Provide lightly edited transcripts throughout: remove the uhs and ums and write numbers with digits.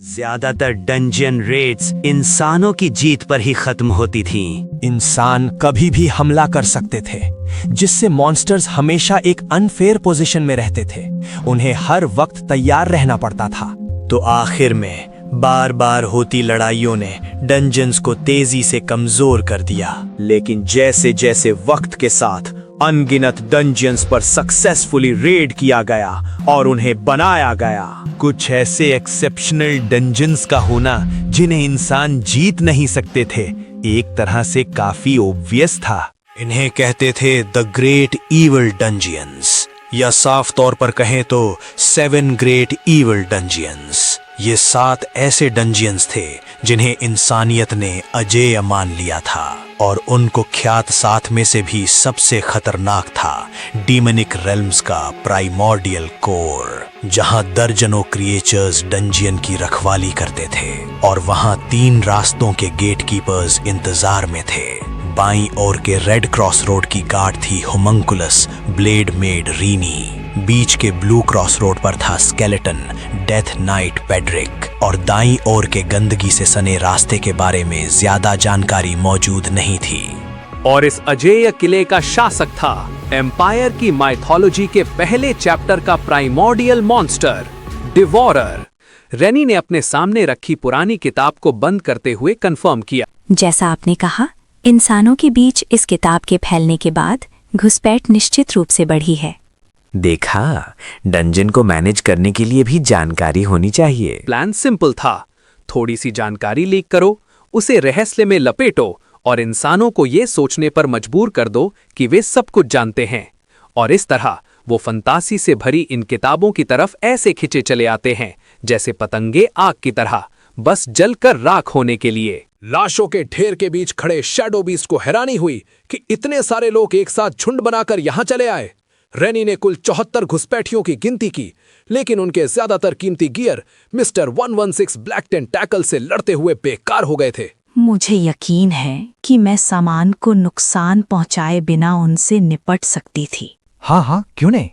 ज्यादातर dungeon Reds इंसानों की जीत पर ही खत्म होती थीं। इंसान कभी भी हमला कर सकते थे, जिससे मॉन्स्टर्स हमेशा एक अनफेयर पोजीशन में रहते थे। उन्हें हर वक्त तैयार रहना पड़ता था। तो आखिर में बार बार होती लड़ाइयों ने डंजन्स को तेजी से कमजोर कर दिया। लेकिन जैसे जैसे वक्त के साथ अनगिनत डंजियंस पर सक्सेसफुली रेड किया गया और उन्हें बनाया गया, कुछ ऐसे एक्सेप्शनल डंजन्स का होना जिन्हें इंसान जीत नहीं सकते थे, एक तरह से काफी ओब्वियस था। इन्हें कहते थे द ग्रेट ईविल डंजियंस, या साफ तौर पर कहें तो 7 ग्रेट ईविल डंजियंस। ये 7 ऐसे डंजियंस थे जिन्हें इंसानियत ने अजेय मान लिया था, और उनको ख्यात 7 में से भी सबसे खतरनाक था डीमनिक रेल्म्स का प्राइमोर्डियल कोर, जहां दर्जनों क्रिएचर्स डंजियन की रखवाली करते थे, और वहां 3 रास्तों के गेटकीपर्स इंतजार में थे। बाईं ओर के रेड क्रॉस रोड की गार्ड थी होमंकुलस ब्लेड मेड रीनी, बीच के ब्लू क्रॉस रोड पर था स्केलेटन डेथ नाइट पेड्रिक, और दाईं ओर के गंदगी से सने रास्ते के बारे में ज्यादा जानकारी मौजूद नहीं थी। और इस अजेय किले का शासक था एम्पायर की माइथोलॉजी के पहले चैप्टर का प्राइमोर्डियल मॉन्स्टर डिवोरर। रेनी ने अपने सामने रखी पुरानी किताब को बंद करते हुए कंफर्म किया। जैसा आपने कहा, इंसानों के बीच इस किताब के फैलने के बाद घुसपैठ निश्चित रूप से बढ़ी है। देखा, डंजन को मैनेज करने के लिए भी जानकारी होनी चाहिए। प्लान सिंपल था, थोड़ी सी जानकारी लीक करो, उसे रहस्य में लपेटो और इंसानों को ये सोचने पर मजबूर कर दो कि वे सब कुछ जानते हैं, और इस तरह वो फंतासी से भरी इन किताबों की तरफ ऐसे खिंचे चले आते हैं जैसे पतंगे आग की तरह, बस जलकर राख होने के लिए। लाशों के ढेर के बीच खड़े शैडो बीस्ट को हैरानी हुई कि इतने सारे लोग एक साथ झुंड बनाकर यहां चले आए। रेनी ने कुल 74 घुसपैठियों की गिनती की, लेकिन उनके ज्यादातर कीमती गियर मिस्टर 116 ब्लैक टेंटैकल से लड़ते हुए बेकार हो गए थे। मुझे यकीन है कि मैं सामान को नुकसान पहुंचाए बिना उनसे निपट सकती थी। हाँ, क्यों नहीं?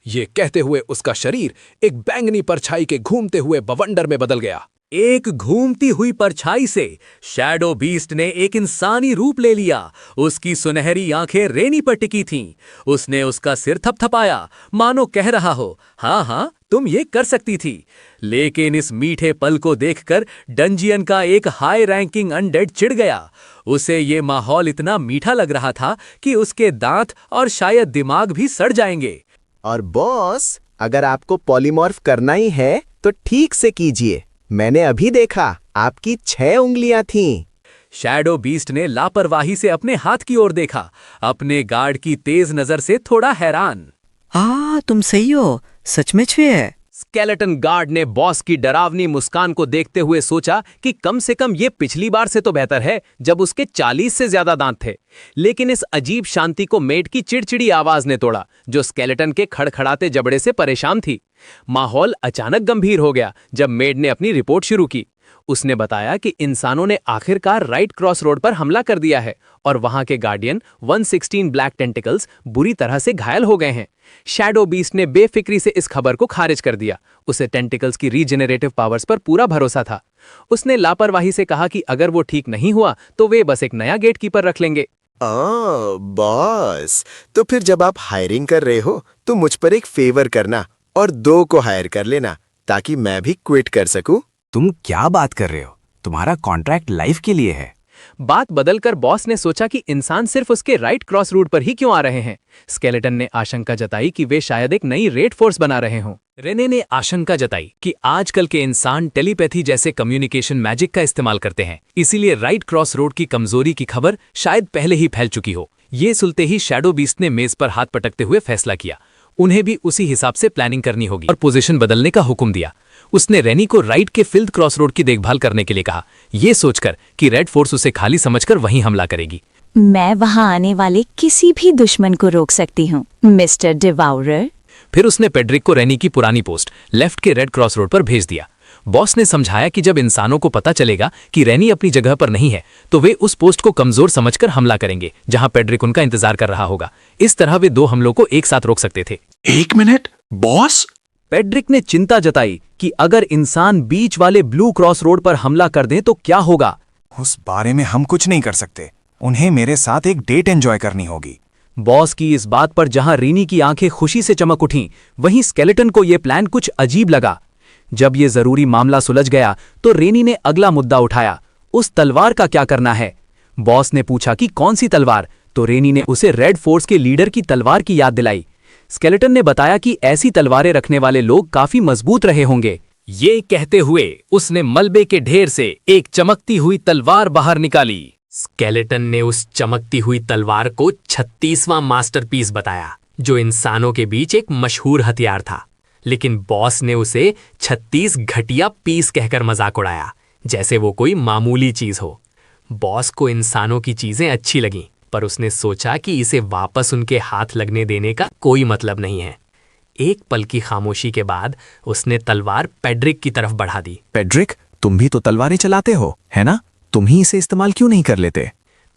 ये कहते हुए उसका शरीर एक बैंगनी परछाई के घूमते हुए बवंडर में बदल गया। एक घूमती हुई परछाई से शैडो बीस्ट ने एक इंसानी रूप ले लिया। उसकी सुनहरी आंखें रेनी पर टिकी थीं। उसने उसका सिर थपथपाया, मानो कह रहा हो, हाँ, तुम ये कर सकती थी। लेकिन इस मीठे पल को देखकर डंजियन का एक हाई रैंकिंग अनडेड चिढ़ गया। उसे ये माहौल इतना मीठा लग रहा था कि उसके दांत और शायद दिमाग भी सड़ जाएंगे। और बॉस, अगर आपको पॉलीमॉर्फ करना ही है तो ठीक से कीजिए। मैंने अभी देखा, आपकी 6 उंगलियां थीं। शैडो बीस्ट ने लापरवाही से अपने हाथ की ओर देखा, अपने गार्ड की तेज नजर से थोड़ा हैरान। तुम सही हो, सचमुच है। स्केलेटन गार्ड ने बॉस की डरावनी मुस्कान को देखते हुए सोचा कि कम से कम ये पिछली बार से तो बेहतर है जब उसके 40 से ज्यादा दांत थे। लेकिन इस अजीब शांति को मेड की चिड़चिड़ी आवाज ने तोड़ा, जो स्केलेटन के खड़खड़ाते जबड़े से परेशान थी। माहौल अचानक गंभीर हो गया जब मेड ने अपनी रिपोर्ट शुरू की। उसने बताया कि इंसानों ने आखिरकार राइट क्रॉस रोड पर हमला कर दिया है, और वहां के गार्डियन 116 ब्लैक टेंटिकल्स बुरी तरह से घायल हो गए हैं। शैडो बीस्ट ने बेफिक्री से इस खबर को खारिज कर दिया। उसे टेंटिकल्स की रीजेनरेटिव पावर्स पर पूरा भरोसा था। उसने लापरवाही से कहा कि अगर वो ठीक नहीं हुआ तो वे बस एक नया गेटकीपर रख लेंगे। बॉस, तो फिर जब आप हायरिंग कर रहे हो तो मुझ पर एक फेवर करना और 2 को हायर कर लेना, ताकि मैं भी क्विट कर सकूं। तुम क्या बात कर रहे हो? तुम्हारा कॉन्ट्रैक्ट लाइफ के लिए है। बात बदलकर बॉस ने सोचा कि इंसान सिर्फ उसके राइट क्रॉस रूट पर ही क्यों आ रहे हैं। स्केलेटन ने आशंका जताई कि वे शायद एक नई रेड फोर्स बना रहे हों। रेने ने आशंका जताई कि आजकल के इंसान टेलीपैथी जैसे कम्युनिकेशन मैजिक का इस्तेमाल करते हैं, इसीलिए राइट क्रॉस रोड की कमजोरी की खबर शायद पहले ही फैल चुकी हो। ये सुनते ही शैडो बीस्ट ने मेज पर हाथ पटकते हुए फैसला किया। उन्हें भी उसी हिसाब से प्लानिंग करनी होगी और पोजीशन बदलने का हुक्म दिया। उसने रेनी को राइट के फिल्ड क्रॉस रोड की देखभाल करने के लिए कहा, यह सोचकर कि रेड फोर्स उसे खाली समझकर वहीं हमला करेगी। मैं वहां आने वाले किसी भी दुश्मन को रोक सकती हूँ, मिस्टर डिवाउरर। फिर उसने पेड्रिक को रेनी की पुरानी पोस्ट लेफ्ट के रेड क्रॉस रोड पर भेज दिया। बॉस ने समझाया कि जब इंसानों को पता चलेगा कि रेनी अपनी जगह पर नहीं है तो वे उस पोस्ट को कमजोर समझकर हमला करेंगे जहां पेड्रिक उनका इंतजार कर रहा होगा। इस तरह वे 2 हमलों को एक साथ रोक सकते थे। 1 मिनट, बॉस, पेड्रिक ने चिंता जताई कि अगर इंसान बीच वाले ब्लू क्रॉस रोड पर हमला कर दें तो क्या होगा। उस बारे में हम कुछ नहीं कर सकते। उन्हें मेरे साथ एक डेट एंजॉय करनी होगी। बॉस की इस बात पर जहां रेनी की आंखें खुशी से चमक उठीं, वहीं स्केलेटन को यह प्लान कुछ अजीब लगा। जब यह जरूरी मामला सुलझ गया तो रेनी ने अगला मुद्दा उठाया, उस तलवार का क्या करना है। बॉस ने पूछा कि कौन सी तलवार, तो रेनी ने उसे रेड फोर्स के लीडर की तलवार की याद दिलाई। स्केलेटन ने बताया कि ऐसी तलवारें रखने वाले लोग काफी मजबूत रहे होंगे। ये कहते हुए उसने मलबे के ढेर से एक चमकती हुई तलवार बाहर निकाली। स्केलेटन ने उस चमकती हुई तलवार को 36वां मास्टरपीस बताया, जो इंसानों के बीच एक मशहूर हथियार था। लेकिन बॉस ने उसे 36 घटिया पीस कहकर मजाक उड़ाया, जैसे वो कोई मामूली चीज हो। बॉस को इंसानों की चीजें अच्छी लगीं, पर उसने सोचा कि इसे वापस उनके हाथ लगने देने का कोई मतलब नहीं है। एक पल की खामोशी के बाद उसने तलवार पेड्रिक की तरफ बढ़ा दी। पेड्रिक, तुम भी तो तलवारें चलाते हो, है ना? तुम ही इसे इस्तेमाल क्यों नहीं कर लेते?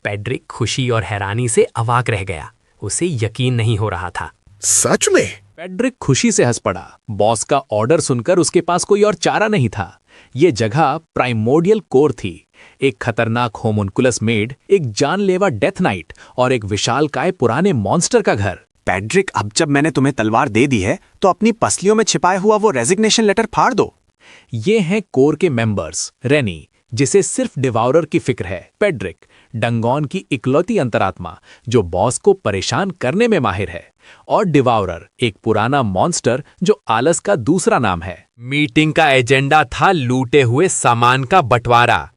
पेड्रिक खुशी और हैरानी से अवाक रह गया। उसे यकीन नहीं हो रहा था। सच में? पेड्रिक खुशी से हंस पड़ा। बॉस का ऑर्डर सुनकर उसके पास कोई और चारा नहीं था। ये जगह प्राइमोर्डियल कोर थी, एक खतरनाक होमुनकुलस मेड, एक जानलेवा डेथ नाइट और एक विशालकाय पुराने मॉन्स्टर का घर। पेड्रिक, अब जब मैंने तुम्हें तलवार दे दी है तो अपनी पसलियों में छिपाया हुआ वो रेजिग्नेशन लेटर फाड़ दो। ये हैं कोर के मेंबर्स। रेनी, जिसे सिर्फ डिवाउरर की फिक्र है। पेड्रिक, डंगॉन की इकलौती अंतरात्मा जो बॉस को परेशान करने में माहिर है। और डिवाउरर, एक पुराना मॉन्स्टर जो आलस का दूसरा नाम है। मीटिंग का एजेंडा था लूटे हुए सामान का बंटवारा।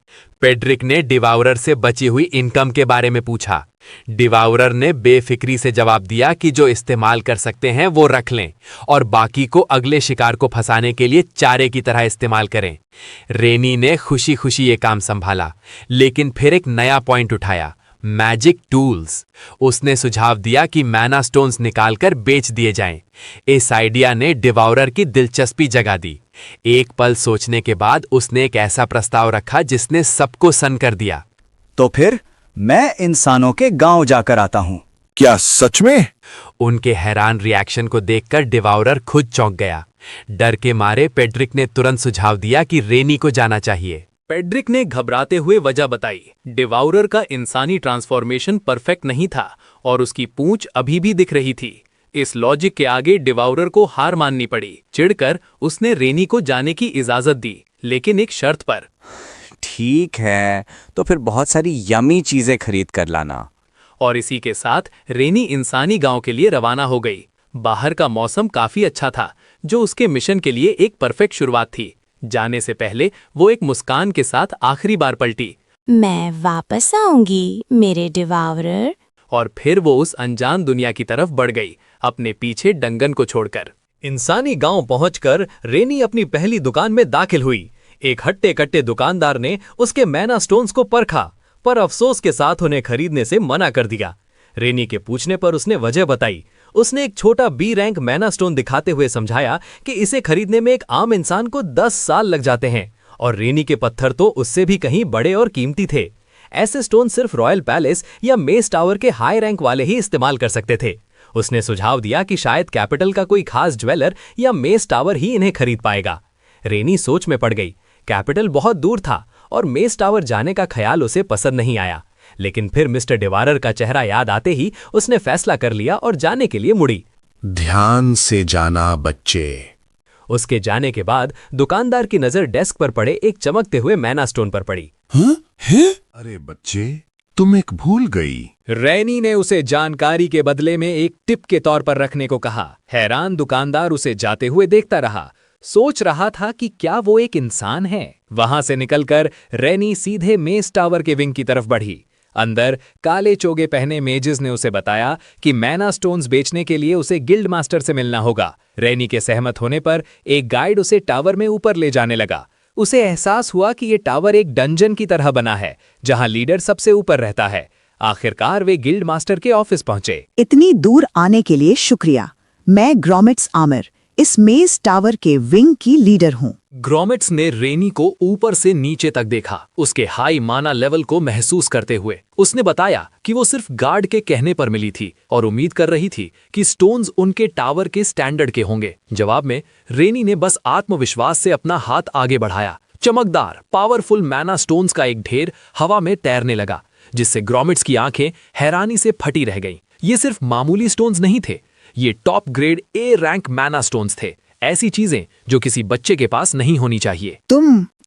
पेड्रिक ने डिवाउरर से बची हुई इनकम के बारे में पूछा। डिवाउरर ने बेफिक्री से जवाब दिया कि जो इस्तेमाल कर सकते हैं वो रख लें और बाकी को अगले शिकार को फंसाने के लिए चारे की तरह इस्तेमाल करें। रेनी ने खुशी खुशी ये काम संभाला, लेकिन फिर एक नया पॉइंट उठाया, मैजिक टूल्स। उसने सुझाव दिया कि मैना स्टोन्स निकालकर बेच दिए जाएं। इस आइडिया ने डिवाउरर की दिलचस्पी जगा दी। एक पल सोचने के बाद उसने एक ऐसा प्रस्ताव रखा जिसने सबको सन्न कर दिया। तो फिर मैं इंसानों के गांव जाकर आता हूं। क्या सच में? उनके हैरान रिएक्शन को देखकर डिवाउरर खुद चौंक गया। डर के मारे पेड्रिक ने तुरंत सुझाव दिया कि रेनी को जाना चाहिए। पेड्रिक ने घबराते हुए वजह बताई। डिवाउरर का इंसानी ट्रांसफॉर्मेशन परफेक्ट नहीं था और उसकी पूंछ अभी भी दिख रही थी। इस लॉजिक के आगे डिवाउरर को हार माननी पड़ी। चिढ़कर उसने रेनी को जाने की इजाजत दी, लेकिन एक शर्त पर। ठीक है, तो फिर बहुत सारी यमी चीजें खरीद कर लाना। और इसी के साथ रेनी इंसानी गांव के लिए रवाना हो गई। बाहर का मौसम काफी अच्छा था, जो उसके मिशन के लिए एक परफेक्ट शुरुआत थी। जाने से पहले वो एक मुस्कान के साथ आखिरी बार पलटी, मैं वापस आऊंगी मेरे डिवाउरर। और फिर वो उस अनजान दुनिया की तरफ बढ़ गई, अपने पीछे डंगन को छोड़कर। इंसानी गांव पहुंचकर रेनी अपनी पहली दुकान में दाखिल हुई। एक हट्टे कट्टे दुकानदार ने उसके मैना स्टोन्स को परखा, पर अफसोस के साथ उन्हें खरीदने से मना कर दिया। रेनी के पूछने पर उसने वजह बताई। उसने एक छोटा बी रैंक मैना स्टोन दिखाते हुए समझाया कि इसे खरीदने में एक आम इंसान को 10 साल लग जाते हैं, और रेनी के पत्थर तो उससे भी कहीं बड़े और कीमती थे। ऐसे स्टोन सिर्फ रॉयल पैलेस या मेस टावर के हाई रैंक वाले ही इस्तेमाल कर सकते थे। उसने सुझाव दिया कि शायद कैपिटल का कोई खास ज्वेलर या मेस टावर ही इन्हें खरीद पाएगा। रेनी सोच में पड़ गई। कैपिटल बहुत दूर था और मेस टावर जाने का ख्याल उसे पसंद नहीं आया, लेकिन फिर मिस्टर डिवारर का चेहरा याद आते ही उसने फैसला कर लिया और जाने के लिए मुड़ी। ध्यान से जाना बच्चे। उसके जाने के बाद दुकानदार की नजर डेस्क पर पड़े एक चमकते हुए मैना स्टोन पर पड़ी। हाँ? है? अरे बच्चे, तुम एक भूल गई। रेनी ने उसे जानकारी के बदले में एक टिप के तौर पर रखने को कहा। हैरान दुकानदार उसे जाते हुए देखता रहा, सोच रहा था कि क्या वो एक इंसान है। वहां से निकलकर रेनी सीधे मेस टावर के विंग की तरफ बढ़ी। अंदर काले चोगे पहने मेजेस ने उसे बताया कि मैना स्टोन्स बेचने के लिए उसे गिल्ड मास्टर से मिलना होगा। रेनी के सहमत होने पर एक गाइड उसे टावर में ऊपर ले जाने लगा। उसे एहसास हुआ कि ये टावर एक डंजन की तरह बना है, जहां लीडर सबसे ऊपर रहता है। आखिरकार वे गिल्ड मास्टर के ऑफिस पहुंचे। इतनी दूर आने के लिए शुक्रिया। मैं ग्रोमिट्स आमिर, इस मेज टावर के विंग की लीडर हूँ। ग्रोमेट्स ने रेनी को ऊपर से नीचे तक देखा, उसके हाई माना लेवल को महसूस करते हुए। उसने बताया कि वो सिर्फ गार्ड के कहने पर मिली थी और उम्मीद कर रही थी कि स्टोन्स उनके टावर के स्टैंडर्ड के होंगे। जवाब में रेनी ने बस आत्मविश्वास से अपना हाथ आगे बढ़ाया। चमकदार पावरफुल मैना स्टोन्स का एक ढेर हवा में तैरने लगा, जिससे ग्रोमेट्स की आंखें हैरानी से फटी रह गईं। ये सिर्फ मामूली स्टोन्स नहीं थे, ये टॉप ग्रेड ए रैंक मैना स्टोन्स थे, ऐसी चीजें जो किसी बच्चे के पास नहीं होनी चाहिए।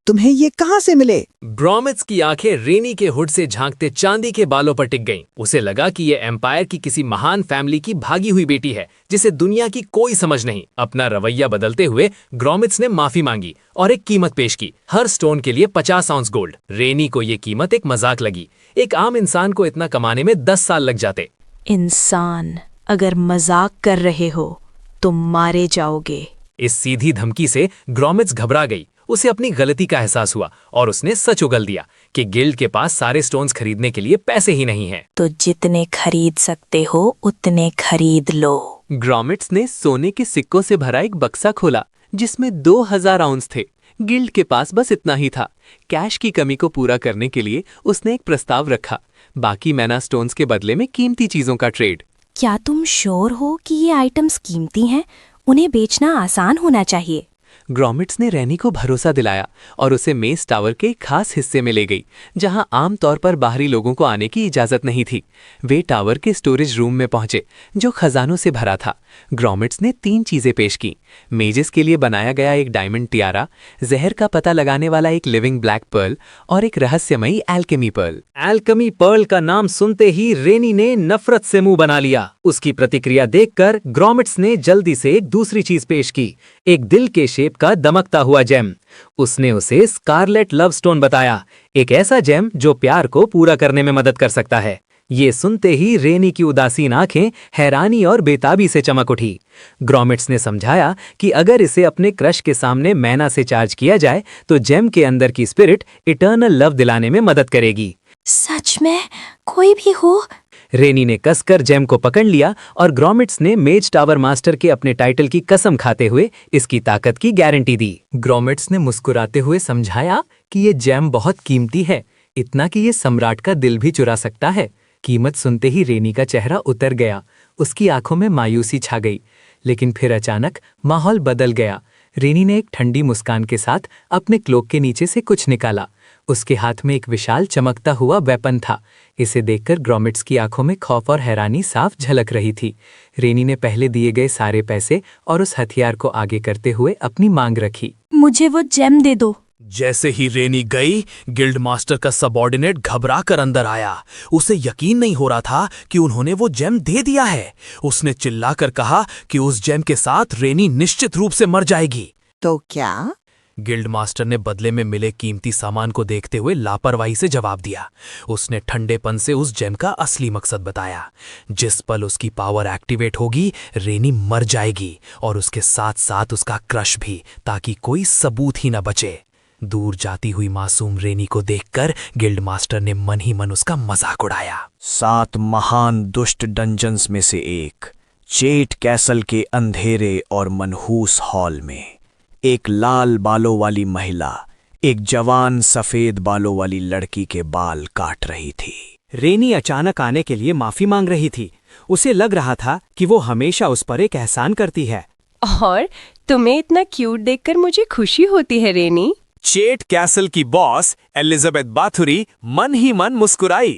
तुम्हें ये कहाँ से मिले? ग्रोमेट्स की आंखें रेनी के हुड से झांकते चांदी के बालों पर टिक गईं। उसे लगा कि ये एम्पायर की किसी महान फैमिली की भागी हुई बेटी है, जिसे दुनिया की कोई समझ नहीं। अपना रवैया बदलते हुए ग्रोमेट्स ने माफी मांगी और एक कीमत पेश की, हर स्टोन के लिए 50 आउंस गोल्ड। रेनी को ये कीमत एक मजाक लगी। एक आम इंसान को इतना कमाने में 10 साल लग जाते। इंसान, अगर मजाक कर रहे हो तो मारे जाओगे। इस सीधी धमकी से ग्रोमेट्स घबरा गई। उसे अपनी गलती का एहसास हुआ और उसने सच उगल दिया कि गिल्ड के पास सारे स्टोन्स खरीदने के लिए पैसे ही नहीं हैं। तो जितने खरीद सकते हो उतने खरीद लो। ग्रोमेट्स ने सोने के सिक्कों से भरा एक बक्सा खोला, जिसमें 2000 आउंस थे। गिल्ड के पास बस इतना ही था। कैश की कमी को पूरा करने के लिए उसने एक प्रस्ताव रखा, बाकी मैना स्टोन्स के बदले में कीमती चीजों का ट्रेड। क्या तुम श्योर हो कि ये आइटम्स कीमती हैं? उन्हें बेचना आसान होना चाहिए। ग्रोमेट्स ने रेनी को भरोसा दिलाया और उसे मेस टावर के एक खास हिस्से में ले गई, जहां आमतौर पर बाहरी लोगों को आने की इजाजत नहीं थी। वे टावर के स्टोरेज रूम में पहुंचे, जो खजानों से भरा था। ग्रोमेट्स ने 3 चीजें पेश की: मेजेस के लिए बनाया गया एक डायमंड टियारा, जहर का पता लगाने वाला एक लिविंग ब्लैक पर्ल और एक रहस्यमयी एल्केमी पर्ल। एल्केमी पर्ल का नाम सुनते ही रेनी ने नफरत से मुंह बना लिया। उसकी प्रतिक्रिया देखकर ग्रोमेट्स ने जल्दी से एक दूसरी चीज पेश की, एक दिल के शेप का दमकता हुआ जेम। उसने उसे स्कारलेट लव स्टोन बताया, एक ऐसा जेम जो प्यार को पूरा करने में मदद कर सकता है। ये सुनते ही रेनी की उदासीन आंखें हैरानी और बेताबी से चमक उठी। ग्रोमेट्स ने समझाया कि अगर इसे अपने क्रश के सामने मैना से चार्ज किया जाए तो जेम के अंदर की स्पिरिट इटर्नल लव दिलाने में मदद करेगी। सच में? कोई भी हो? रेनी ने कसकर जेम को पकड़ लिया और ग्रोमेट्स ने मेज टावर मास्टर के अपने टाइटल की कसम खाते हुए इसकी ताकत की गारंटी दी। ग्रोमेट्स ने मुस्कुराते हुए समझाया कि ये जेम बहुत कीमती है, इतना कि ये सम्राट का दिल भी चुरा सकता है। कीमत सुनते ही रेनी का चेहरा उतर गया, उसकी आंखों में मायूसी छा गई। लेकिन फिर अचानक माहौल बदल गया। रेनी ने एक ठंडी मुस्कान के साथ अपने क्लोक के नीचे से कुछ निकाला। उसके हाथ में एक विशाल चमकता हुआ वेपन था। इसे देखकर ग्रोमेट्स की आंखों में खौफ और हैरानी साफ झलक रही थी। रेनी ने पहले दिए गए सारे पैसे और उस हथियार को आगे करते हुए अपनी मांग रखी। मुझे वो जेम दे दो। जैसे ही रेनी गई, गिल्ड मास्टर का सबऑर्डिनेट घबरा कर अंदर आया। उसे यकीन नहीं हो रहा था कि उन्होंने वो जेम दे दिया है। उसने चिल्लाकर कहा कि उस जेम के साथ रेनी निश्चित रूप से मर जाएगी। तो क्या? गिल्ड मास्टर ने बदले में मिले कीमती सामान को देखते हुए लापरवाही से जवाब दिया। उसने ठंडेपन से उस जेम का असली मकसद बताया। जिस पल उसकी पावर एक्टिवेट होगी, रेनी मर जाएगी और उसके साथ साथ उसका क्रश भी, ताकि कोई सबूत ही न बचे। दूर जाती हुई मासूम रेनी को देखकर गिल्ड मास्टर ने मन ही मन उसका मजाक उड़ाया। 7 महान दुष्ट डंजन्स में से एक, चेट कैसल के अंधेरे और मनहूस हॉल में एक लाल बालों वाली महिला एक जवान सफेद बालों वाली लड़की के बाल काट रही थी। रेनी अचानक आने के लिए माफी मांग रही थी। उसे लग रहा था कि वो हमेशा उस पर एक एहसान करती है। और तुम्हें इतना क्यूट देखकर मुझे खुशी होती है रेनी। चेट कैसल की बॉस एलिजाबेथ बाथुरी मन ही मन मुस्कुराई।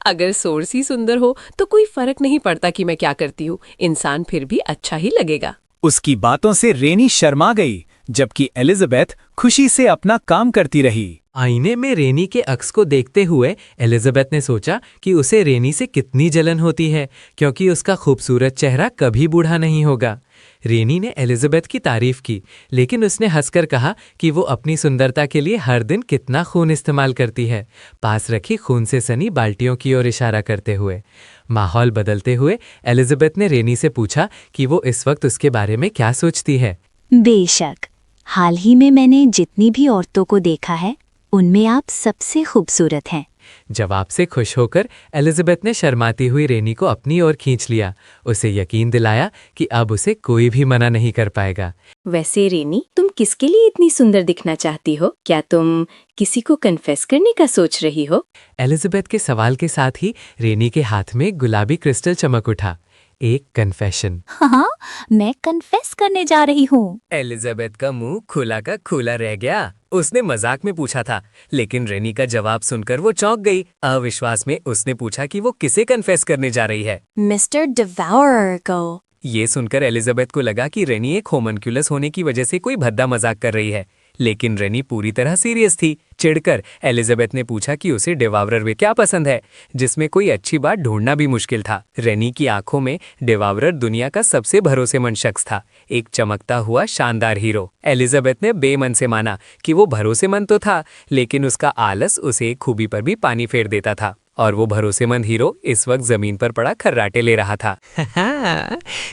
अगर सोर्स ही सुंदर हो तो कोई फर्क नहीं पड़ता कि मैं क्या करती हूँ, इंसान फिर भी अच्छा ही लगेगा। उसकी बातों से रेनी शर्मा गई, जबकि एलिजाबेथ खुशी से अपना काम करती रही। आईने में रेनी के अक्स को देखते हुए एलिजाबेथ ने सोचा कि उसे रेनी से कितनी जलन होती है, क्योंकि उसका खूबसूरत चेहरा कभी बूढ़ा नहीं होगा। रेनी ने एलिजाबेथ की तारीफ की, लेकिन उसने हंसकर कहा कि वो अपनी सुंदरता के लिए हर दिन कितना खून इस्तेमाल करती है, पास रखी खून से सनी बाल्टियों की ओर इशारा करते हुए। माहौल बदलते हुए एलिजाबेथ ने रेनी से पूछा कि वो इस वक्त उसके बारे में क्या सोचती है। बेशक, हाल ही में मैंने जितनी भी औरतों को देखा है, उनमें आप सबसे खूबसूरत हैं। जवाब से खुश होकर एलिजाबेथ ने शर्माती हुई रेनी को अपनी ओर खींच लिया। उसे यकीन दिलाया कि अब उसे कोई भी मना नहीं कर पाएगा। वैसे रेनी, तुम किसके लिए इतनी सुंदर दिखना चाहती हो? क्या तुम किसी को कन्फेस करने का सोच रही हो? एलिजाबेथ के सवाल के साथ ही रेनी के हाथ में गुलाबी क्रिस्टल चमक उठा। एक कन्फेशन। हाँ, मैं कन्फेस करने जा रही हूँ। एलिजाबेथ का मुंह खुला का खुला रह गया। उसने मजाक में पूछा था, लेकिन रेनी का जवाब सुनकर वो चौंक गई। अविश्वास में उसने पूछा कि वो किसे कन्फेस करने जा रही है। मिस्टर डिवोरर को। ये सुनकर एलिजाबेथ को लगा कि रेनी एक होमनक्यूलस होने की वजह से कोई भद्दा मजाक कर रही है, लेकिन रेनी पूरी तरह सीरियस थी। चिढ़कर एलिजाबेथ ने पूछा कि उसे डिवावरर में क्या पसंद है, जिसमें कोई अच्छी बात ढूंढना भी मुश्किल था। रेनी की आंखों में डिवावरर दुनिया का सबसे भरोसेमंद शख्स था, एक चमकता हुआ शानदार हीरो। एलिजाबेथ ने बेमन से माना कि वो भरोसेमंद तो था, लेकिन उसका आलस उसे एक खूबी पर भी पानी फेर देता था, और वो भरोसेमंद हीरो इस वक्त जमीन पर पड़ा खर्राटे ले रहा था।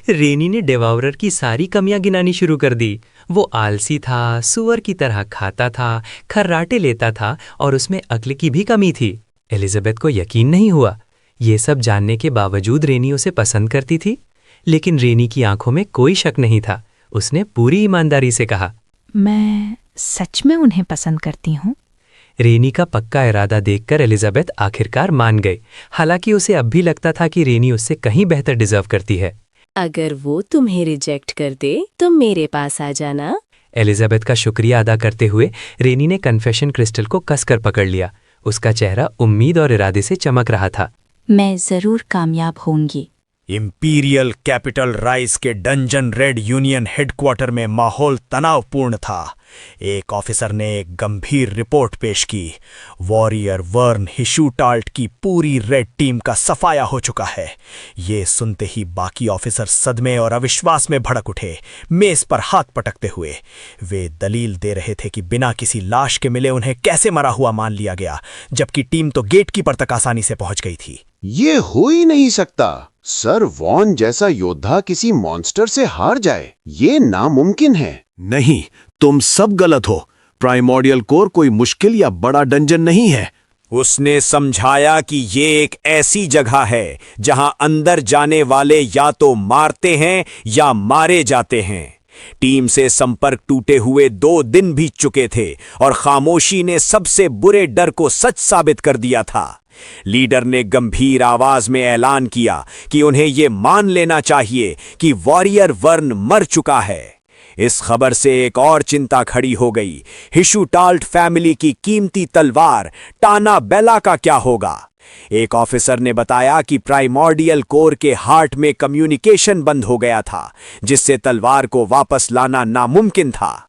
रेनी ने डिवावरर की सारी कमियां गिनानी शुरू कर दी। वो आलसी था, सुअर की तरह खाता था, खर्राटे लेता था और उसमें अक्ल की भी कमी थी। एलिजाबेथ को यकीन नहीं हुआ। ये सब जानने के बावजूद रेनी उसे पसंद करती थी, लेकिन रेनी की आंखों में कोई शक नहीं था। उसने पूरी ईमानदारी से कहा, मैं सच में उन्हें पसंद करती हूँ। रेनी का पक्का इरादा देखकर एलिजाबेथ आखिरकार मान गई। हालांकि उसे अब भी लगता था कि रेनी उससे कहीं बेहतर डिजर्व करती है। अगर वो तुम्हें रिजेक्ट कर दे तो मेरे पास आ जाना। एलिजाबेथ का शुक्रिया अदा करते हुए रेनी ने कन्फेशन क्रिस्टल को कसकर पकड़ लिया। उसका चेहरा उम्मीद और इरादे से चमक रहा था। मैं जरूर कामयाब होंगी। इंपीरियल कैपिटल राइज के डंजन रेड यूनियन हेडक्वार्टर में माहौल तनावपूर्ण था। एक ऑफिसर ने एक गंभीर रिपोर्ट पेश की। वॉरियर वर्न हिशूटाल्ट की पूरी रेड टीम का सफाया हो चुका है। ये सुनते ही बाकी ऑफिसर सदमे और अविश्वास में भड़क उठे, मेज पर हाथ पटकते हुए। वे दलील दे रहे थे कि बिना किसी लाश के मिले उन्हें कैसे मरा हुआ मान लिया गया, जबकि टीम तो गेटकीपर तक आसानी से पहुंच गई थी। ये हो ही नहीं सकता। सर वॉन जैसा योद्धा किसी मॉन्स्टर से हार जाए, ये नामुमकिन है। नहीं, तुम सब गलत हो। प्राइमोर्डियल कोर कोई मुश्किल या बड़ा डंजन नहीं है। उसने समझाया कि ये एक ऐसी जगह है जहां अंदर जाने वाले या तो मारते हैं या मारे जाते हैं। टीम से संपर्क टूटे हुए 2 दिन बीत चुके थे और खामोशी ने सबसे बुरे डर को सच साबित कर दिया था। लीडर ने गंभीर आवाज में ऐलान किया कि उन्हें यह मान लेना चाहिए कि वॉरियर वर्न मर चुका है। इस खबर से एक और चिंता खड़ी हो गई। हिशूटाल्ट फैमिली की कीमती तलवार टाना बेला का क्या होगा? एक ऑफिसर ने बताया कि प्राइमोर्डियल कोर के हार्ट में कम्युनिकेशन बंद हो गया था, जिससे तलवार को वापस लाना नामुमकिन था।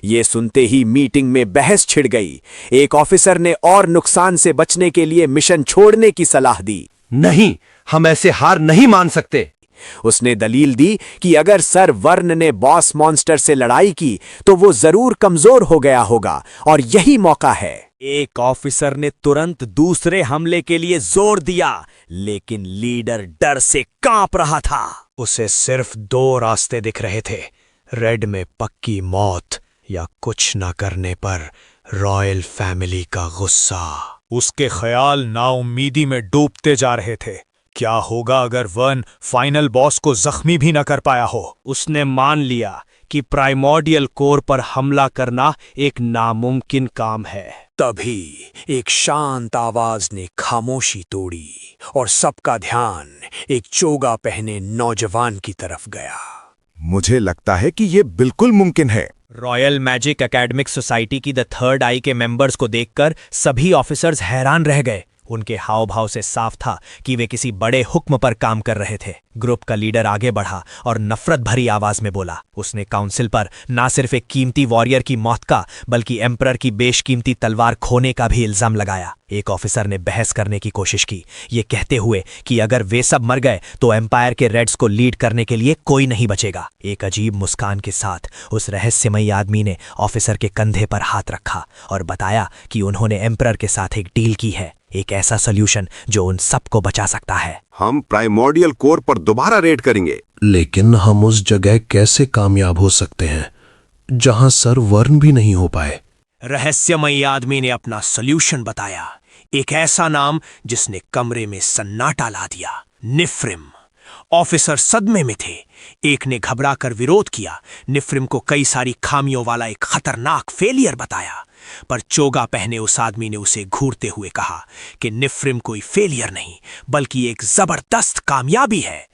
ये सुनते ही मीटिंग में बहस छिड़ गई। एक ऑफिसर ने और नुकसान से बचने के लिए मिशन छोड़ने की सलाह दी। नहीं, हम ऐसे हार नहीं मान सकते। उसने दलील दी कि अगर सर वर्न ने बॉस मॉन्स्टर से लड़ाई की तो वो जरूर कमजोर हो गया होगा और यही मौका है। एक ऑफिसर ने तुरंत दूसरे हमले के लिए जोर दिया, लेकिन लीडर डर से कांप रहा था। उसे सिर्फ 2 रास्ते दिख रहे थे, रेड में पक्की मौत या कुछ न करने पर रॉयल फैमिली का गुस्सा। उसके ख्याल नाउम्मीदी में डूबते जा रहे थे। क्या होगा अगर वर्न फाइनल बॉस को जख्मी भी न कर पाया हो? उसने मान लिया कि प्राइमोर्डियल कोर पर हमला करना एक नामुमकिन काम है। तभी एक शांत आवाज ने खामोशी तोड़ी और सबका ध्यान एक चोगा पहने नौजवान की तरफ गया। मुझे लगता है कि ये बिल्कुल मुमकिन है। रॉयल मैजिक एकेडमिक सोसाइटी की द थर्ड आई के मेंबर्स को देखकर सभी ऑफिसर्स हैरान रह गए। उनके हाव भाव से साफ था कि वे किसी बड़े हुक्म पर काम कर रहे थे। ग्रुप का लीडर आगे बढ़ा और नफरत भरी आवाज में बोला। उसने काउंसिल पर ना सिर्फ एक कीमती वॉरियर की मौत का, बल्कि एम्परर की बेशकीमती तलवार खोने का भी इल्जाम लगाया। एक ऑफिसर ने बहस करने की कोशिश की, ये कहते हुए कि अगर वे सब मर गए तो एम्पायर के रेड्स को लीड करने के लिए कोई नहीं बचेगा। एक अजीब मुस्कान के साथ उस रहस्यमयी आदमी ने ऑफिसर के कंधे पर हाथ रखा और बताया कि उन्होंने एम्परर के साथ एक डील की है, एक ऐसा सॉल्यूशन जो उन सबको बचा सकता है। हम प्राइमोर्डियल कोर पर दोबारा रेड करेंगे। लेकिन हम उस जगह कैसे कामयाब हो सकते हैं जहां सर वर्न भी नहीं हो पाए? रहस्यमयी आदमी ने अपना सॉल्यूशन बताया। एक ऐसा नाम जिसने कमरे में सन्नाटा ला दिया, निफ्रिम। ऑफिसर सदमे में थे। एक ने घबराकर विरोध किया, निफ्रिम को कई सारी खामियों वाला एक खतरनाक फेलियर बताया। पर चोगा पहने उस आदमी ने उसे घूरते हुए कहा कि निफ्रिम कोई फेलियर नहीं बल्कि एक जबरदस्त कामयाबी है।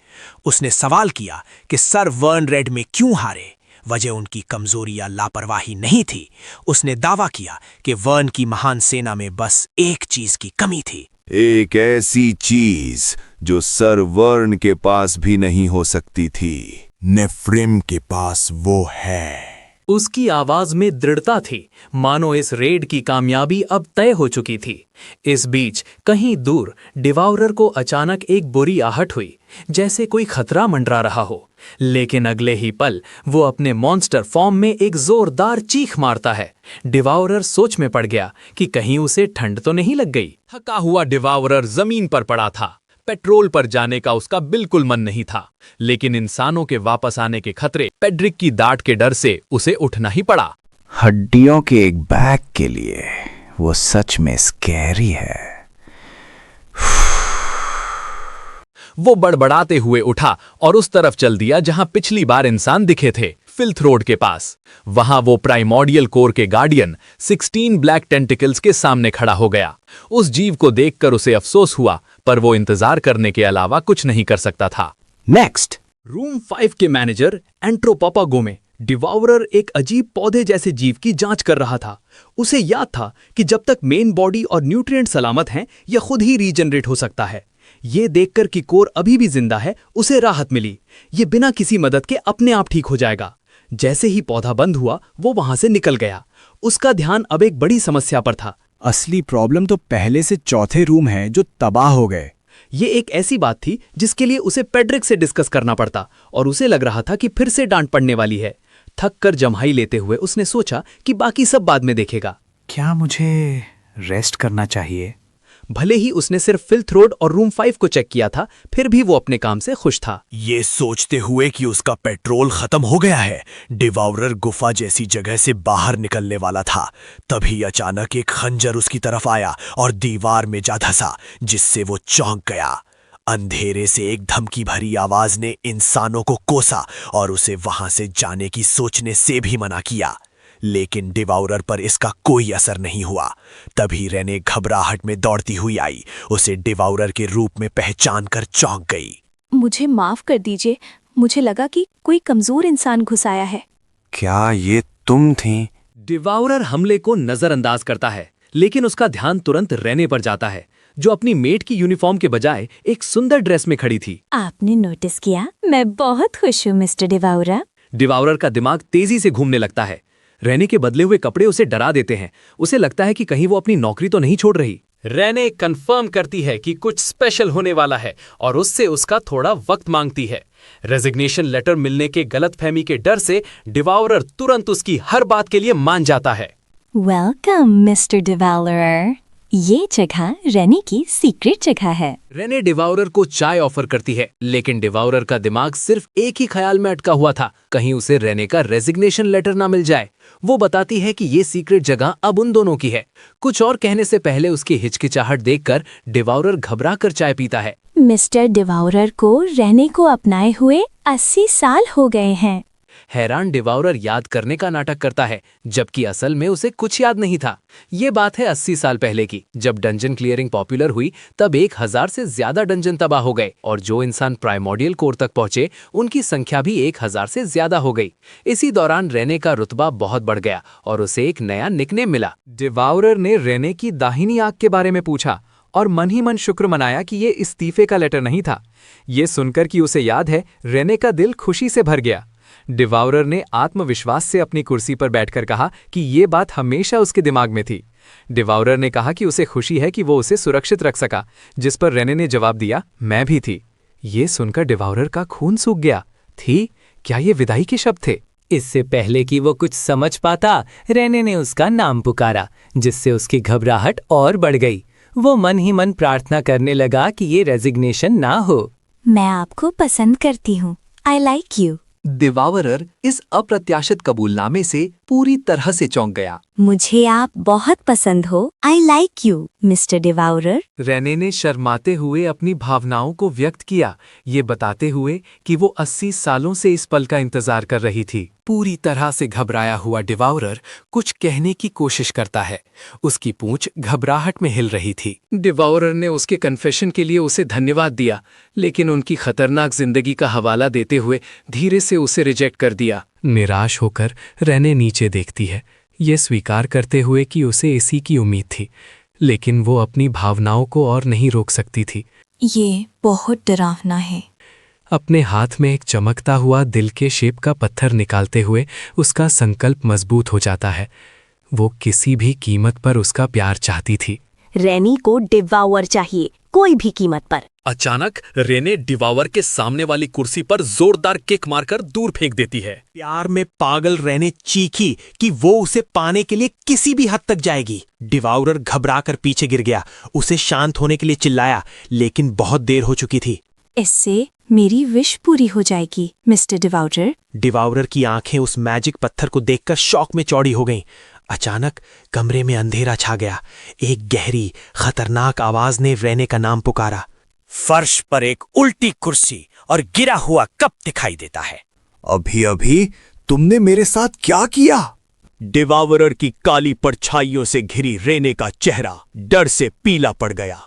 उसने सवाल किया कि सर वर्न रेड में क्यों हारे। वजह उनकी कमजोरी या लापरवाही नहीं थी। उसने दावा किया कि वर्न की महान सेना में बस एक चीज की कमी थी, एक ऐसी चीज जो सर वर्न के पास भी नहीं हो सकती थी। नेफ्रिम के पास वो है। उसकी आवाज में दृढ़ता थी, मानो इस रेड की कामयाबी अब तय हो चुकी थी। इस बीच कहीं दूर डिवाउरर को अचानक एक बुरी आहट हुई, जैसे कोई खतरा मंडरा रहा हो। लेकिन अगले ही पल वो अपने मॉन्स्टर फॉर्म में एक जोरदार चीख मारता है। डिवाउरर सोच में पड़ गया कि कहीं उसे ठंड तो नहीं लग गई। थका हुआ डिवाउरर जमीन पर पड़ा था। पेट्रोल पर जाने का उसका बिल्कुल मन नहीं था, लेकिन इंसानों के वापस आने के खतरे, पेड्रिक की डांट के डर से उसे उठना ही पड़ा। हड्डियों के एक बैग के लिए वो सच में स्कैरी है। वो बड़बड़ाते हुए उठा और उस तरफ चल दिया जहां पिछली बार इंसान दिखे थे, फिल्थ रोड के पास। वहां वो प्राइमोर्डियल कोर के गार्डियन 16 ब्लैक टेंटिकल्स के सामने खड़ा हो गया। उस जीव को देखकर उसे अफसोस हुआ, पर वो इंतजार करने के अलावा कुछ नहीं कर सकता था। नेक्स्ट, रूम 5 के मैनेजर एंट्रोपापागो में डिवाउरर एक अजीब पौधे जैसे जीव की जांच कर रहा था। उसे याद था कि जब तक मेन बॉडी और न्यूट्रिएंट सलामत हैं, यह खुद ही रीजनरेट हो सकता है। ये देखकर कि कोर अभी भी जिंदा है, उसे राहत मिली। ये बिना किसी मदद के अपने आप ठीक हो जाएगा। जैसे ही पौधा बंद हुआ, वो वहां से निकल गया। उसका ध्यान अब एक बड़ी समस्या पर था। असली प्रॉब्लम तो पहले से चौथे रूम है जो तबाह हो गए। ये एक ऐसी बात थी जिसके लिए उसे पेड्रिक से डिस्कस करना पड़ता, और उसे लग रहा था कि फिर से डांट पड़ने वाली है। थक कर जम्हाई लेते हुए उसने सोचा कि बाकी सब बाद में देखेगा। क्या मुझे रेस्ट करना चाहिए? भले ही उसने सिर्फ फिल्थ रोड और रूम 5 को चेक किया था, फिर भी वो अपने काम से खुश था। ये सोचते हुए कि उसका पेट्रोल खत्म हो गया है, डिवाउरर गुफा जैसी जगह से बाहर निकलने वाला था। तभी अचानक एक खंजर उसकी तरफ आया और दीवार में जा धंसा, जिससे वो चौंक गया। अंधेरे से एक धमकी भरी आवाज ने इंसानों को कोसा और उसे वहां से जाने की सोचने से भी मना किया। लेकिन डिवाउरर पर इसका कोई असर नहीं हुआ। तभी रेने घबराहट में दौड़ती हुई आई, उसे डिवाउरर के रूप में पहचान कर चौंक गई। मुझे माफ कर दीजिए, मुझे लगा कि कोई कमजोर इंसान घुस आया है। क्या ये तुम थी? डिवाउरर हमले को नजरअंदाज करता है, लेकिन उसका ध्यान तुरंत रेने पर जाता है, जो अपनी मेड की यूनिफॉर्म के बजाय एक सुंदर ड्रेस में खड़ी थी। आपने नोटिस किया? मैं बहुत खुश हूँ मिस्टर डिवाउरर। डिवाउरर का दिमाग तेजी से घूमने लगता है। रेने के बदले हुए कपड़े उसे डरा देते हैं। उसे लगता है कि कहीं वो अपनी नौकरी तो नहीं छोड़ रही। रेने कंफर्म करती है कि कुछ स्पेशल होने वाला है और उससे उसका थोड़ा वक्त मांगती है। रेजिग्नेशन लेटर मिलने के गलतफहमी के डर से डिवाउरर तुरंत उसकी हर बात के लिए मान जाता है। Welcome mister Devaurer. ये जगह रेने की सीक्रेट जगह है। रेने डिवाउरर को चाय ऑफर करती है, लेकिन डिवाउरर का दिमाग सिर्फ एक ही ख्याल में अटका हुआ था, कहीं उसे रेने का रेजिग्नेशन लेटर ना मिल जाए। वो बताती है कि ये सीक्रेट जगह अब उन दोनों की है। कुछ और कहने से पहले उसकी हिचकिचाहट देखकर डिवाउरर घबरा कर चाय पीता है। मिस्टर डिवाउरर को रेने को अपनाए हुए 80 साल हो गए हैं। हैरान डिवाउरर याद करने का नाटक करता है, जबकि असल में उसे कुछ याद नहीं था। ये बात है 80 साल पहले की, जब डंजन क्लियरिंग पॉपुलर हुई। तब 1000 से ज्यादा डंजन तबाह हो गए, और जो इंसान प्राइमोर्डियल कोर तक पहुंचे उनकी संख्या भी 1000 से ज्यादा हो गई। इसी दौरान रेने का रुतबा बहुत बढ़ गया और उसे एक नया निकनेम मिला। डिवाउरर ने रेने की दाहिनी आंख के बारे में पूछा और मन ही मन शुक्र मनाया कि ये इस्तीफे का लेटर नहीं था। ये सुनकर कि उसे याद है, रेने का दिल खुशी से भर गया। डिवाउरर ने आत्मविश्वास से अपनी कुर्सी पर बैठकर कहा कि ये बात हमेशा उसके दिमाग में थी। डिवाउरर ने कहा कि उसे खुशी है कि वो उसे सुरक्षित रख सका, जिस पर रेने ने जवाब दिया, मैं भी थी। ये सुनकर डिवाउरर का खून सूख गया। थी? क्या ये विदाई के शब्द थे? इससे पहले कि वो कुछ समझ पाता, रेने ने उसका नाम पुकारा, जिससे उसकी घबराहट और बढ़ गई। वो मन ही मन प्रार्थना करने लगा कि ये रेजिग्नेशन ना हो। मैं आपको पसंद करती हूँ। आई लाइक यू। डिवाउरर इस अप्रत्याशित कबूलनामे से पूरी तरह से चौंक गया। मुझे आप बहुत पसंद हो। I like you mister Devaurer. Rene ने शर्माते हुए अपनी भावनाओं को व्यक्त किया, ये बताते हुए कि वो 80 सालों से इस पल का इंतजार कर रही थी। पूरी तरह से घबराया हुआ डिवाउरर कुछ कहने की कोशिश करता है। उसकी पूंछ घबराहट में हिल रही थी। डिवाउरर ने उसके कन्फेशन के लिए उसे धन्यवाद दिया, लेकिन उनकी खतरनाक जिंदगी का हवाला देते हुए धीरे से उसे रिजेक्ट कर दिया। निराश होकर रेने नीचे देखती है, ये स्वीकार करते हुए कि उसे इसी की उम्मीद थी, लेकिन वो अपनी भावनाओं को और नहीं रोक सकती थी। ये बहुत डरावना है। अपने हाथ में एक चमकता हुआ दिल के शेप का पत्थर निकालते हुए उसका संकल्प मजबूत हो जाता है। वो किसी भी कीमत पर उसका प्यार चाहती थी। रेनी को डिवावर चाहिए, कोई भी कीमत पर। अचानक रेने डिवावर के सामने वाली कुर्सी पर जोरदार किक मारकर दूर फेंक देती है। प्यार में पागल रेने चीखी कि वो उसे पाने के लिए किसी भी हद तक जाएगी। डिवाउरर घबराकर पीछे गिर गया। उसे शांत होने के लिए चिल्लाया, लेकिन बहुत देर हो चुकी थी। इससे मेरी विश पूरी हो जाएगी मिस्टर डिवाउरर। डिवाउरर की आंखें उस मैजिक पत्थर को देखकर शौक में चौड़ी हो गईं। अचानक कमरे में अंधेरा छा गया। एक गहरी खतरनाक आवाज ने रेने का नाम पुकारा। फर्श पर एक उल्टी कुर्सी और गिरा हुआ कप दिखाई देता है। अभी अभी तुमने मेरे साथ क्या किया? डिवाउरर की काली परछाइयों से घिरी रेने का चेहरा डर से पीला पड़ गया।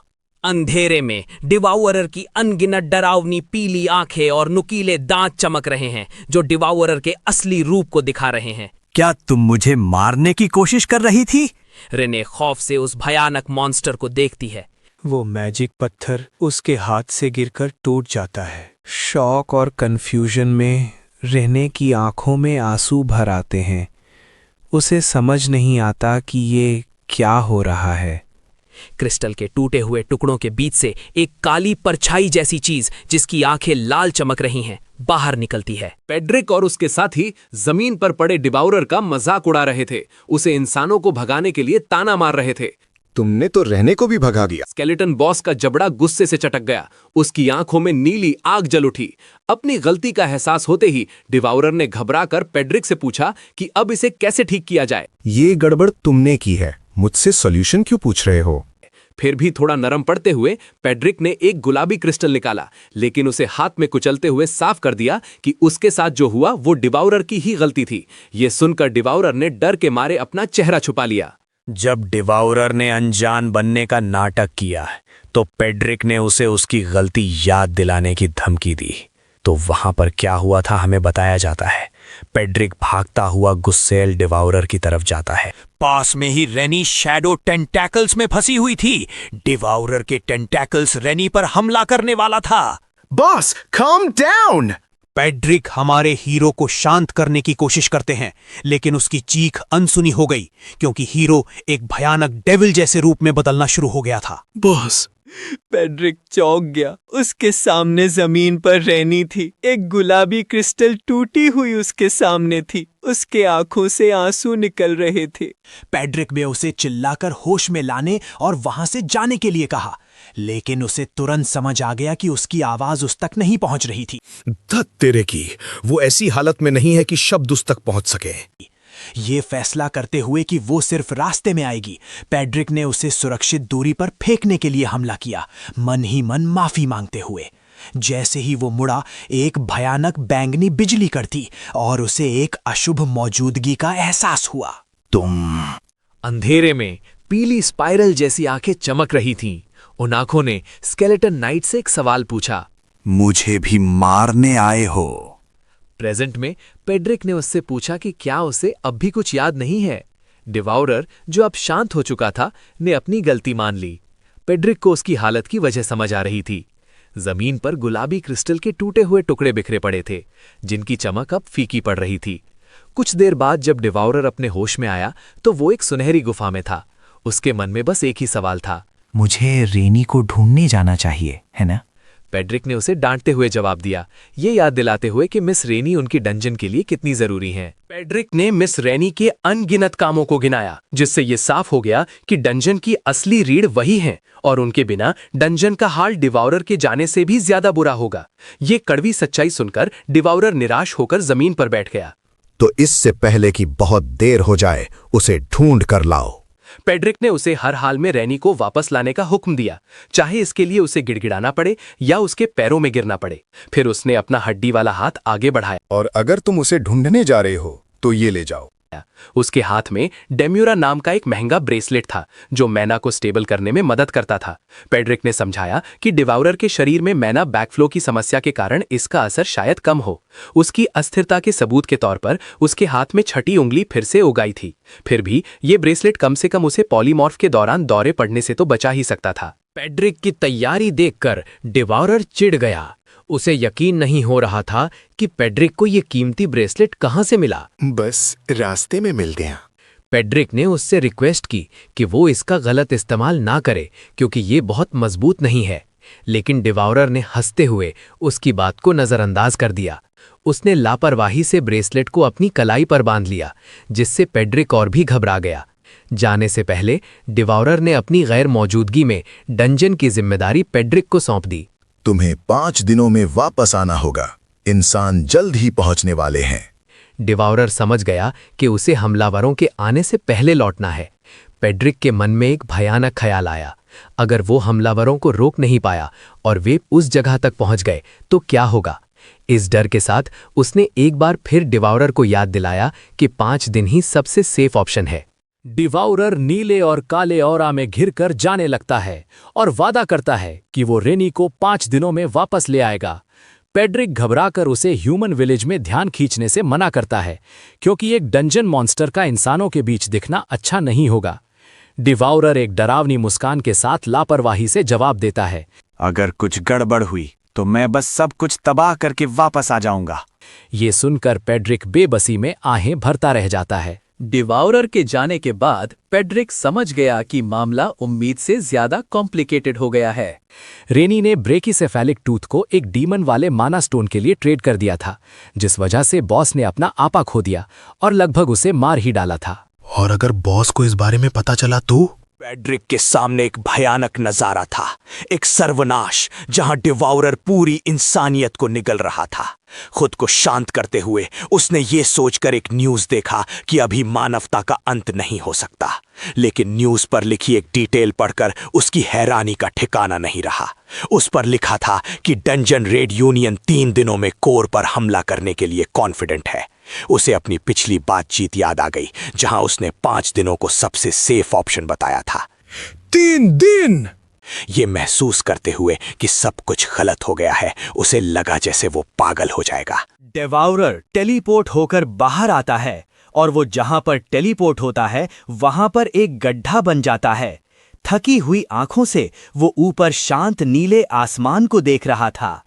अंधेरे में डिवाउरर की अनगिनत डरावनी पीली आंखें और नुकीले दांत चमक रहे हैं, जो डिवाउरर के असली रूप को दिखा रहे हैं। क्या तुम मुझे मारने की कोशिश कर रही थी? रेने खौफ से उस भयानक मॉन्स्टर को देखती है। वो मैजिक पत्थर उसके हाथ से गिरकर टूट जाता है। शॉक और कंफ्यूजन में रेने की आंखों में आंसू भर आते हैं। उसे समझ नहीं आता कि ये क्या हो रहा है। क्रिस्टल के टूटे हुए टुकड़ों के बीच से एक काली परछाई जैसी चीज, जिसकी आंखें लाल चमक रही हैं, बाहर निकलती है। पेड्रिक और उसके साथी जमीन पर पड़े डिवाउरर का मजाक उड़ा रहे थे। उसे इंसानों को भगाने के लिए ताना मार रहे थे। तुमने तो रहने को भी भगा दिया। स्केलेटन बॉस का जबड़ा गुस्से से चटक गया। उसकी आंखों में नीली आग जल उठी। अपनी गलती का एहसास होते ही डिवाउरर ने घबराकर पेड्रिक से पूछा कि अब इसे कैसे ठीक किया जाए। ये गड़बड़ तुमने की है, मुझसे सॉल्यूशन क्यों पूछ रहे हो? फिर भी थोड़ा नरम पड़ते हुए पेड्रिक ने एक गुलाबी क्रिस्टल निकाला, लेकिन उसे हाथ में कुचलते हुए साफ कर दिया कि उसके साथ जो हुआ वो डिवाउरर की ही गलती थी। ये सुनकर डिवाउरर ने डर के मारे अपना चेहरा छुपा लिया। जब डिवाउरर ने अनजान बनने का नाटक किया तो पेड्रिक ने उसे उसकी गलती याद दिलाने की धमकी दी। तो वहां पर क्या हुआ था हमें बताया जाता है। पेड्रिक भागता हुआ गुस्सेल डिवाउरर की तरफ जाता है। पास में ही रेनी शैडो टेंटैकल्स में फंसी हुई थी। डिवाउरर के टेंटैकल्स रेनी पर हमला करने वाला था। Boss, calm down! पेड्रिक हमारे हीरो को शांत करने की कोशिश करते हैं, लेकिन उसकी चीख अनसुनी हो गई, क्योंकि हीरो एक भयानक डेविल जैसे रूप में बदलना शुरू हो गया था। बॉस, पेड्रिक चौंक गया। उसके सामने जमीन पर रेनी थी। एक गुलाबी क्रिस्टल टूटी हुई उसके सामने थी। उसके आंखों से आंसू निकल रहे थे। पेड्रिक ने उसे चिल्लाकर होश में लाने और वहां से जाने के लिए कहा, लेकिन उसे तुरंत समझ आ गया कि उसकी आवाज उस तक नहीं पहुंच रही थी। धत तेरे की, वो ऐसी हालत में नहीं है कि शब्द उस तक पहुंच सके। ये फैसला करते हुए कि वो सिर्फ रास्ते में आएगी, पेड्रिक ने उसे सुरक्षित दूरी पर फेंकने के लिए हमला किया, मन ही मन माफी मांगते हुए। जैसे ही वो मुड़ा, एक भयानक बैंगनी बिजली करती और उसे एक अशुभ मौजूदगी का एहसास हुआ। तुम। अंधेरे में पीली स्पाइरल जैसी आंखें चमक रही थीं। उन आंखों ने स्केलेटन नाइट से एक सवाल पूछा, मुझे भी मारने आए हो? प्रेजेंट में पेड्रिक ने उससे पूछा कि क्या उसे अब भी कुछ याद नहीं है। डिवाउरर, जो अब शांत हो चुका था, ने अपनी गलती मान ली। पेड्रिक को उसकी हालत की वजह समझ आ रही थी। जमीन पर गुलाबी क्रिस्टल के टूटे हुए टुकड़े बिखरे पड़े थे, जिनकी चमक अब फीकी पड़ रही थी। कुछ देर बाद जब डिवाउरर अपने होश में आया तो वो एक सुनहरी गुफा में था। उसके मन में बस एक ही सवाल था, मुझे रेनी को ढूंढने जाना चाहिए, है ना? पेड्रिक ने उसे डांटते हुए जवाब दिया, ये याद दिलाते हुए कि मिस रेनी उनकी डंजन के लिए कितनी जरूरी हैं। पेड्रिक ने मिस रेनी के अनगिनत कामों को गिनाया, जिससे ये साफ हो गया कि डंजन की असली रीढ़ वही हैं और उनके बिना डंजन का हाल डिवाउरर के जाने से भी ज्यादा बुरा होगा। ये कड़वी सच्चाई सुनकर डिवाउरर निराश होकर जमीन पर बैठ गया। तो इससे पहले कि बहुत देर हो जाए उसे ढूंढ कर लाओ। पेड्रिक ने उसे हर हाल में रैनी को वापस लाने का हुक्म दिया, चाहे इसके लिए उसे गिड़गिड़ाना पड़े या उसके पैरों में गिरना पड़े। फिर उसने अपना हड्डी वाला हाथ आगे बढ़ाया और अगर तुम उसे ढूंढने जा रहे हो तो ये ले जाओ। उसके हाथ में डेम्यूरा नाम का एक महंगा ब्रेसलेट था जो मैना को स्टेबल करने में मदद करता था। पेड्रिक ने समझाया कि डिवाउरर के शरीर में मैना बैकफ्लो की समस्या के कारण इसका असर शायद कम हो। उसकी अस्थिरता के सबूत के तौर पर उसके हाथ में छठी उंगली फिर से उगाई थी। फिर भी ये ब्रेसलेट कम से कम उसे पॉलीमॉर्फ के दौरान दौरे पड़ने से तो बचा ही सकता था। पेड्रिक की तैयारी देखकर डिवाउरर चिढ़ गया। उसे यकीन नहीं हो रहा था कि पेड्रिक को यह कीमती ब्रेसलेट कहां से मिला। बस रास्ते में मिल गया। पेड्रिक ने उससे रिक्वेस्ट की कि वो इसका गलत इस्तेमाल ना करे क्योंकि ये बहुत मजबूत नहीं है, लेकिन डिवाउरर ने हंसते हुए उसकी बात को नजरअंदाज कर दिया। उसने लापरवाही से ब्रेसलेट को अपनी कलाई पर बांध लिया, जिससे पेड्रिक और भी घबरा गया। जाने से पहले डिवाउरर ने अपनी गैर मौजूदगी में डंजन की जिम्मेदारी पेड्रिक को सौंप दी। तुम्हें 5 दिनों में वापस आना होगा। इंसान जल्द ही पहुंचने वाले हैं। डिवाउरर समझ गया कि उसे हमलावरों के आने से पहले लौटना है। पेड्रिक के मन में एक भयानक ख्याल आया। अगर वो हमलावरों को रोक नहीं पाया और वे उस जगह तक पहुंच गए तो क्या होगा। इस डर के साथ उसने एक बार फिर डिवाउरर को याद दिलाया कि 5 दिन ही सबसे सेफ ऑप्शन है। डिवाउरर नीले और काले ऑरा में घिरकर जाने लगता है और वादा करता है कि वो रेनी को 5 दिनों में वापस ले आएगा। पेड्रिक घबराकर उसे ह्यूमन विलेज में ध्यान खींचने से मना करता है क्योंकि एक डंजन मॉन्स्टर का इंसानों के बीच दिखना अच्छा नहीं होगा। डिवाउरर एक डरावनी मुस्कान के साथ लापरवाही से जवाब देता है, अगर कुछ गड़बड़ हुई तो मैं बस सब कुछ तबाह करके वापस आ जाऊंगा। ये सुनकर पेड्रिक बेबसी में आहें भरता रह जाता है। डिवाउरर के जाने के बाद पेड्रिक समझ गया कि मामला उम्मीद से ज्यादा कॉम्प्लिकेटेड हो गया है। रेनी ने ब्रेकिसेफेलिक टूथ को एक डीमन वाले माना स्टोन के लिए ट्रेड कर दिया था, जिस वजह से बॉस ने अपना आपा खो दिया और लगभग उसे मार ही डाला था। और अगर बॉस को इस बारे में पता चला तो? पेड्रिक के सामने एक भयानक नजारा था, एक सर्वनाश जहां डिवाउरर पूरी इंसानियत को निगल रहा था। खुद को शांत करते हुए उसने ये सोचकर एक न्यूज़ देखा कि अभी मानवता का अंत नहीं हो सकता, लेकिन न्यूज़ पर लिखी एक डिटेल पढ़कर उसकी हैरानी का ठिकाना नहीं रहा। उस पर लिखा था कि डंजन रेड यूनियन 3 दिनों में कोर पर हमला करने के लिए कॉन्फिडेंट है। उसे अपनी पिछली बातचीत याद आ गई जहां उसने 5 दिनों को सबसे सेफ ऑप्शन बताया था। 3 दिन! ये महसूस करते हुए कि सब कुछ गलत हो गया है, उसे लगा जैसे वो पागल हो जाएगा। डिवाउरर टेलीपोर्ट होकर बाहर आता है और वो जहां पर टेलीपोर्ट होता है वहां पर एक गड्ढा बन जाता है। थकी हुई आंखों से वो ऊपर शांत नीले आसमान को देख रहा था।